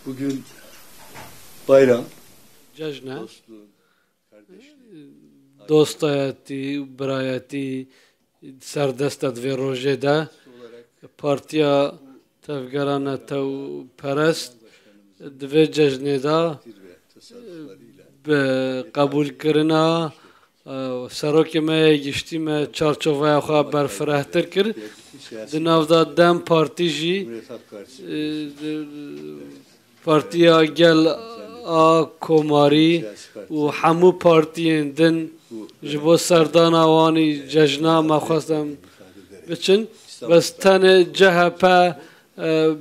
Bugün bayram, Cejne, dostluğun, kardeşliğin, dostayeti, birayeti, serdestet ve rojede, olarak partiya tevgerane tev perest, dve cejneda, takdir ve tasarruflarıyla be kabul kirina, seroki me gişti me çarçovaya xwe berfirehtir kir, siyasi di navda Dem Partî jî Cumhuriyet Halk Partisi partiya gel a komarî siyasi parti û hemû partiyên din ji bo serdana wanî cejna me xwestem ifade ederek biçin. Bes tenê CHP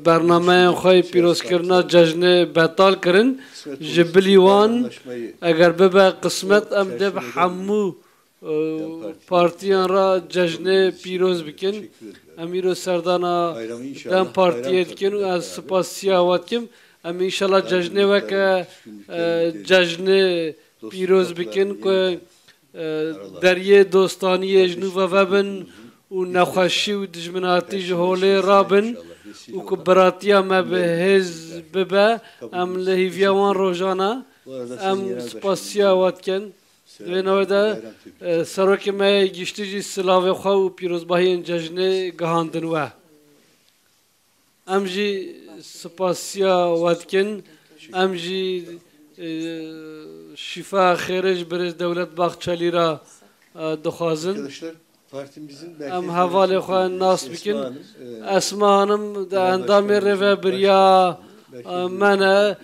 bernameyên xwe pîrozkirina cejnê betal kirin. Ji bilî wan anlaşmayı eger bibe qismet em dê bi hemû partiyan ra cejnê pîroz bikin. teşekkür ediyorum. Em îro serdana Bayramı Dem inşallah Partiye dikin û ez beraber spasiya wat kim. Em inşallah cejnê weke düşkünlüklerini cejnê pîroz bikin ku deriyê dostaniyê ji nû ve vebin û nexweşî û dijminatî ji holê rabin û ku biratiya me bi hêz bibe em li hîviya wan rojana Bu arada Sayın em Genel spasiya Başkanım, wat kin. selam, Divê navê de bayram tebriği. serokê me giştî jî silavê xwe û pîrozbahiyên cejnê gihandin we. Em jî spasiya we dikin. Em jî şifa xêrê ji birêz Dewlet Baxçelî ra dixwazin. Arkadaşlar partimizin merkez Em hevalê xwe yönetim nas üyesi bikin. Esma Hanım, Esma Hanım di endamê rêveberiya me ne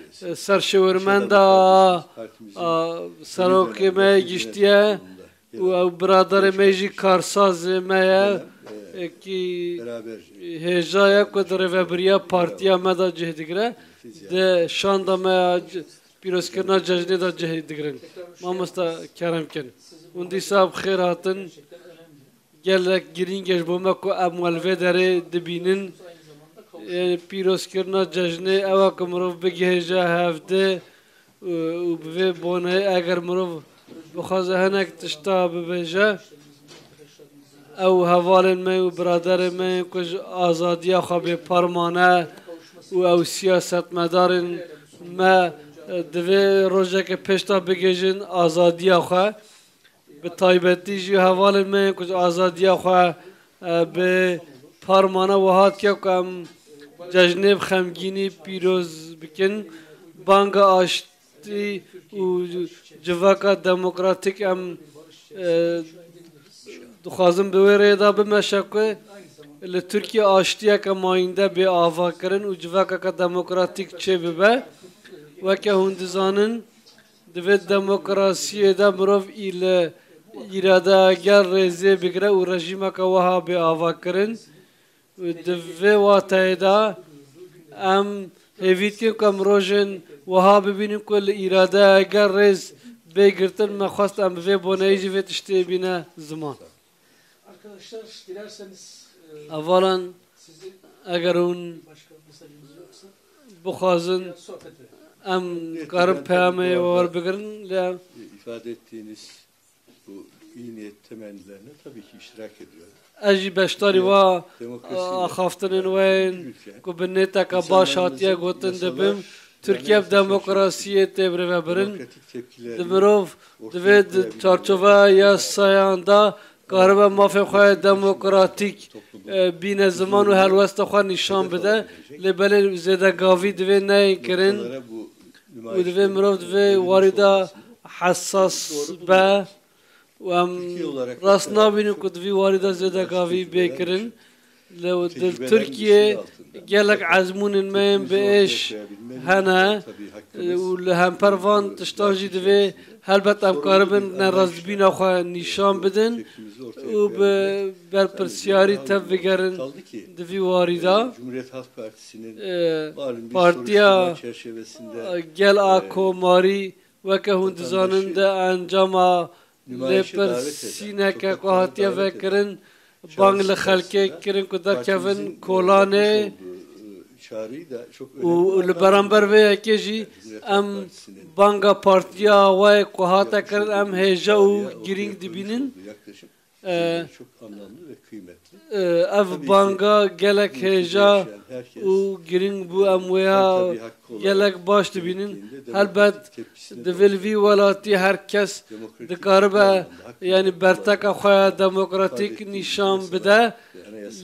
serşêwirmenda serokê me giştiye û ew biraderê me jî karsazê me ye ki beraber hêjaya ku di rêveberiya partiya me da cih digire di şanda me pîrozkirina cejnê da cih digirin. Mamosta kerem kin. Hûn dîsa bi xêr hatin. Gelek girîng ji bo me ku em welvê derê dibînin pîrozkirina cejnê ew ku mirov bigihêje hevdê û bi vê bonê eger mirov bixwaze hinek tişta bibêje ew hevalên me û biraderên me ku ji azadiya xwe bêparmane û ew siyasetmedarên me divê rojeke pêş da bigêjin azadiya xwe bi taybetî jî hevalên me ku ji azadiya xwe bê parmane wiha dike ku em cejnê bi xemgînî pîroz bikin banga aştî û civaka demokratîk em dixwazim bi wê rêya da bimeşe ku li Tirkiye aştiyeke mayînde bê avakirin û civakeke demokratîk çê bibe. Weke hûn dizanin divê demokrasiyê de mirov li îradegel rêzê bigire û rejîmeke wiha bê avakirin. Di vê wateyê de em hêvî dikin ku em rojên wiha bibînin ku li îradegel rêz bêgirtin me xwest em bi vê boneyî jî vê tiştê bîne ziman. Arkadaşlar dilerseniz Evalan sizin eger hûn başka mesajınız yoksa bixwazin biraz sohbet edelim. em karin peyamê war bigirin lê ifade ettiğiniz bu iyi niyet temennilerine tabii ki iştirak ediyorum. ez jî beşdarî wa Demokrasiyle axaftinên wên ku bi nêteka baş hatiye gotin dibim Tirkiye bi demokrasiyê tê birêvebirin demokratik tepkiler di mirov divê di çarçova yasayan da karibe mafê xwe demokratîk bîne ziman û helwesta xwe nîşan bide lê belê zêdegavî divê neyên kirin û divê mirov divê warî da hessas be û em rast nabînin ku divî warî da zêdegavî bêkirin li Tirkiye gelek ezmûnên me yên bi êş hene û li hempervan tiştan jî divê helbet em karibin nerazbîna xwe nîşan bidin û bi berpirsyarî tev bigerin di vî warî da Cumhuriyet Halk Partisi'nin partiya çerçevesinde gel a komarî weke hûn dizanin de encama lêpirsîneke ku hatiye vekirin bang li xelkê kirin ku derkevin kolanê û li beramber vê yekê jî em banga partiya we ku hate kirin em hêja û girîng dibînin çok anlamlı ve kıymetli. Ev banga gelek heja u giring bu amwaya gelek baş dibinin elbet develvi walati herkes dikarbe yani bertaka xoya demokratik nişan bide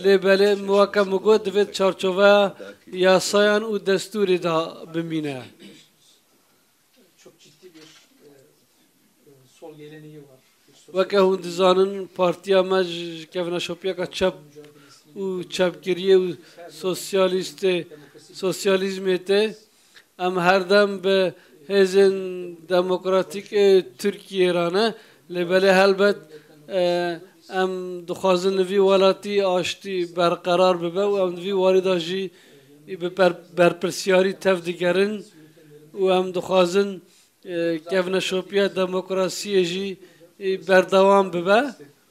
lebele muhakeme god ve çarçova yasayan u desturi da bimine. Çok ciddi bir sol geleneği var. Veke hûn dizanin partiya me ji kevna şopiyeka çap û çapgiriye û sosyalizmê tê em herdem bi hêzên demokratîk Tirkiyê re ne lêbelê helbet em dixwazin li vî welatî aştî berqerar bibe û em di vî warî da jî bi berpirsyarî tev digerin û em dixwazin kevna şopiya demokrasiyê jî berdewam bibe.